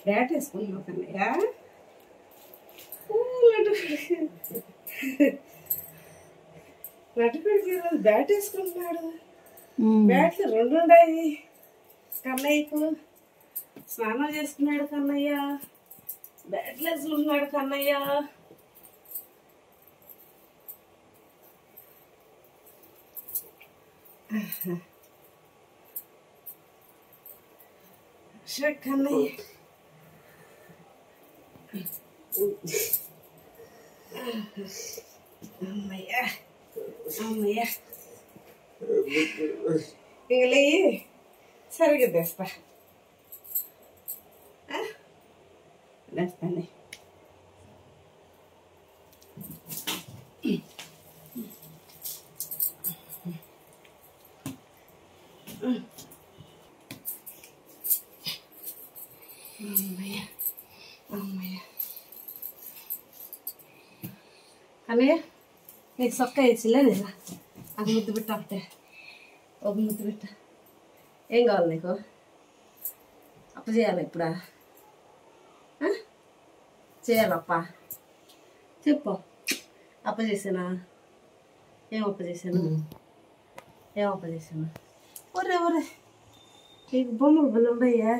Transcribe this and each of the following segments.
bat వేసుకుంటున్నావు Kannayya నటుకుడికి ఈరోజు bat వేసుకుంటున్నాడు బ్యాట్లు 2 ఉన్నాయి కన్నయ్యకు స్నానం చేసుకున్నాడు కన్నయ్య బ్యాట్లు వేసుకుంటున్నాడు కన్నయ్య కన్నయ్య అమ్మయ్యా అమ్మయ్యా ఇంకలే సరిగ్గా తెస్తా తెస్తాను అమ్మయ్యా అమ్మయ్యా కన్నయ్య నీకు సొక్క వేసిలే లేదా ఒక ముద్దు పెట్ట ఒకటే ఒక ముద్దు పెట్ట ఏం కావాలి నీకు అప్ప చేయాలి ఇప్పుడా చేయాలప్ప చెప్పు అప్ప చేసానా ఏం అప్ప చేశాను ఏం అప్ప చేశాను ఒరే ఒరే నీకు బొమ్మలు బలు ఉన్నాయా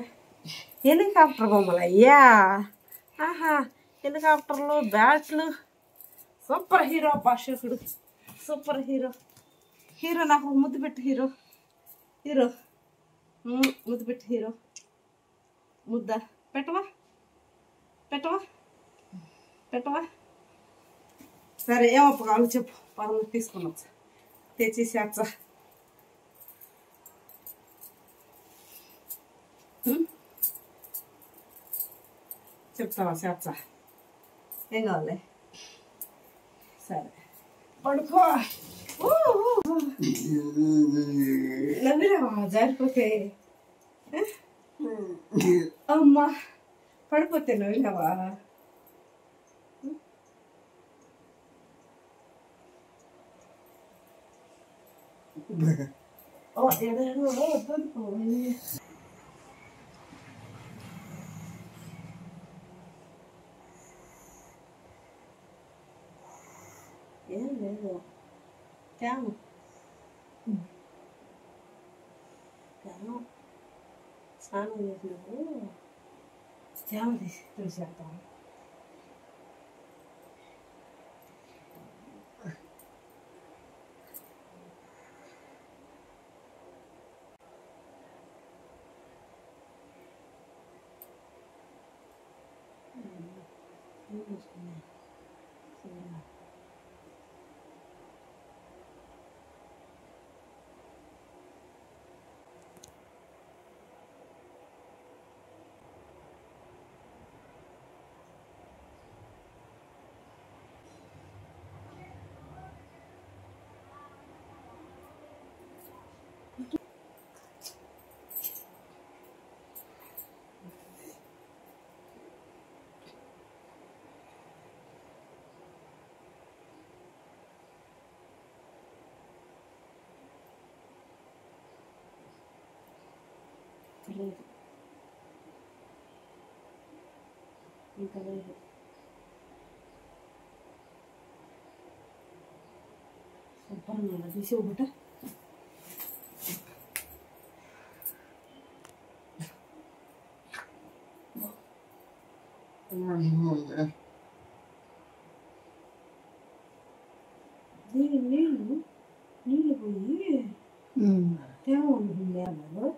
హెలికాప్టర్ బొమ్మలు అయ్యా ఆహా హెలికాప్టర్లు బ్యాట్లు సూపర్ హీరో అబ్బా శేఖుడు సూపర్ హీరో హీరో నాకు ముద్దు పెట్టు హీరో హీరో ముద్దు పెట్టు హీరో ముద్ద పెట్టవా పెట్టవా పెట్టవా సరే ఏమప్ప కావాలి చెప్పు పదము తీసుకుని వచ్చా తెచ్చేసి వచ్చా చెప్తావా చేర్చా ఏం కావాలి సరే పడుకో నవ్విరావా జారిపోతే అమ్మా పడిపోతే నవ్విరావా ఏదో ఏం లేదు తేము తేము స్నానం చేసినప్పుడు తేమ తీసి తుడిచేద్దాం లేదు ఇంకా లేదు సూపర్ నూనె తీసి ఒకట నీళ్ళు నీళ్ళు పోయి తేమ ఉంటుంది అన్నారు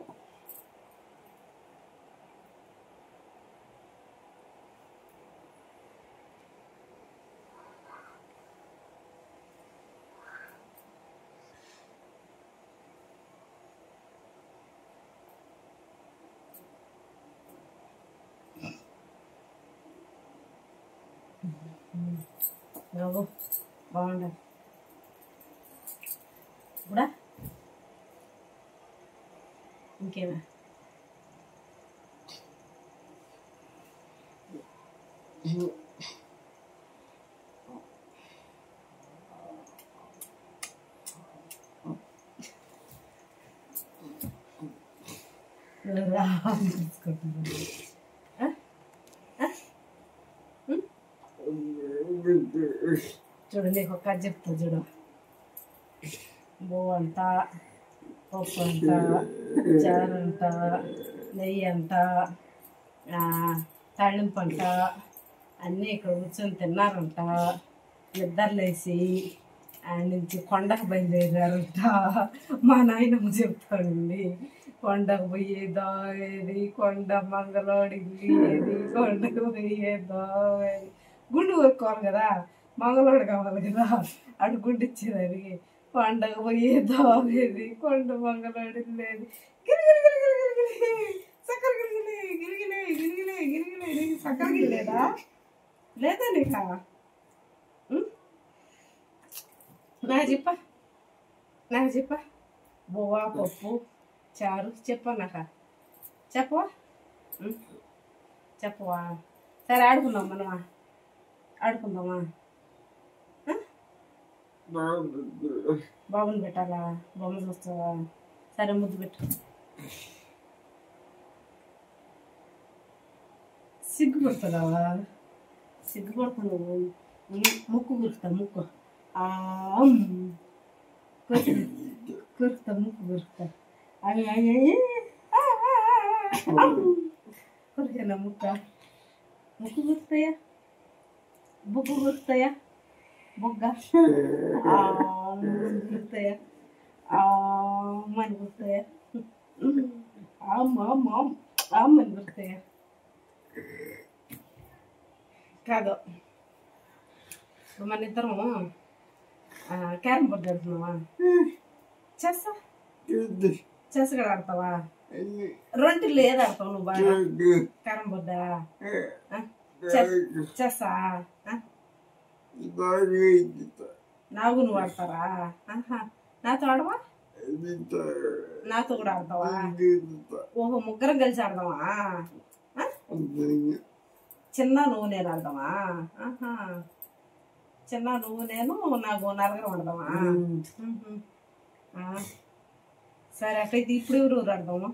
బాగుండదు కూడా ఇంకేనా చూడు నీకు ఒక చెప్తా చూడు బువ్వ అంట పప్పు అంట చారు అంట నెయ్యి అంట తాళింపు అంట అన్నీ ఇక్కడ కూర్చొని తిన్నారంట నిద్రలేసి ఆయన నుంచి కొండకు బయలుదేరారంట మా నాయనమ్మ చెప్తాడండి కొండకు పోయేదావేది కొండ మంగళోడికి కొండకు పోయేదావేది గుండు కొరుకోవాలి కదా మంగళోడు కావాలి కదా అటు గుండు ఇచ్చేదానికి కొండకు పోయేదావేది కొండ మంగళోడి లేదు గిరిగిరి చక్కర గిరిగిలే గిరిగిలే గిరిగిలే గిరిగిలే నీకు చక్కర గిరిలేదా లేదా నీకా నాకు చెప్ప బువ్వ పప్పు చారు చెప్పన్నాక చెప్పవా చెప్పవా సరే ఆడుకుందాం మనమా ఆడుకుందామా బాబుని పెట్టాలా బొమ్మ చూస్తావా సరే ముద్దు పెట్టు సిగ్గుపడుతున్నావా సిగ్గుపడుతున్నావు ముక్కు కురుతా ముక్కు కురుతా ముక్కు కురుతా అవి కురికేనా ముక్క ముక్కు కురుతాయా బొగ్గు కురుతాయా బొగ్గ కురుతాయా అమ్మని కురుతాయా అమ్మని కురుతాయా కాదు మన ఇద్దరము క్యారమ్ బోర్డు ఆడుతున్నావా చెస్ కూడా ఆడతావా రొంటిల్లో ఏది ఆడతావు నువ్వు బాగా క్యారమ్ బోర్డా చెస్సా నాకు నువ్వు ఆడతారా నాతో ఆడవా నాతో కూడా ఆడతావా ఓహో ముగ్గురం కలిసి ఆడదామా చిన్న నువ్వు నేను ఆడదామా చిన్న నువ్వు నేను నాకు నలుగురం ఆడదామా సరే అట్లయితే ఇప్పుడు ఎవరు ఆడదామా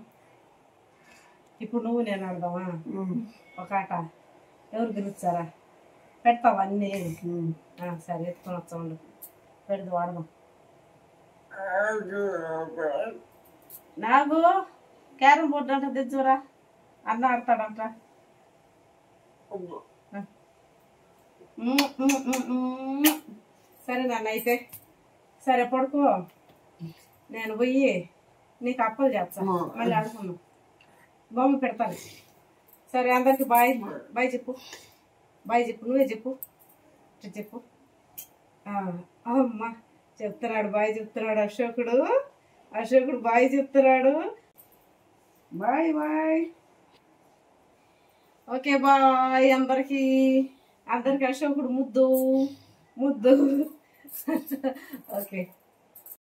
ఇప్పుడు నువ్వు నేను ఆడదామా ఒక ఆట ఎవరు గెలుస్తారా పెడతావా అన్నీ సరే ఎత్తుకొని వచ్చాము పెడదు ఆడదాం నాకు క్యారమ్ బోర్డు అంట తెచ్చురా అన్న ఆడతాడంట సరే నాన్న అయితే సరే పడుకో నేను పోయి నీకు అప్పలు చేస్తాను మళ్ళీ ఆడుకున్నాం బొమ్మ పెడతాను సరే అందరికి బాయ్ బాయ్ చెప్పు నువ్వే చెప్పు చెప్పు అమ్మ చెప్తున్నాడు బాయ్ చెప్తున్నాడు అశోకుడు బాయ్ చెప్తున్నాడు బాయ్ బాయ్ ఓకే బాయ్ అందరికి అశోకుడు ముద్దు ఓకే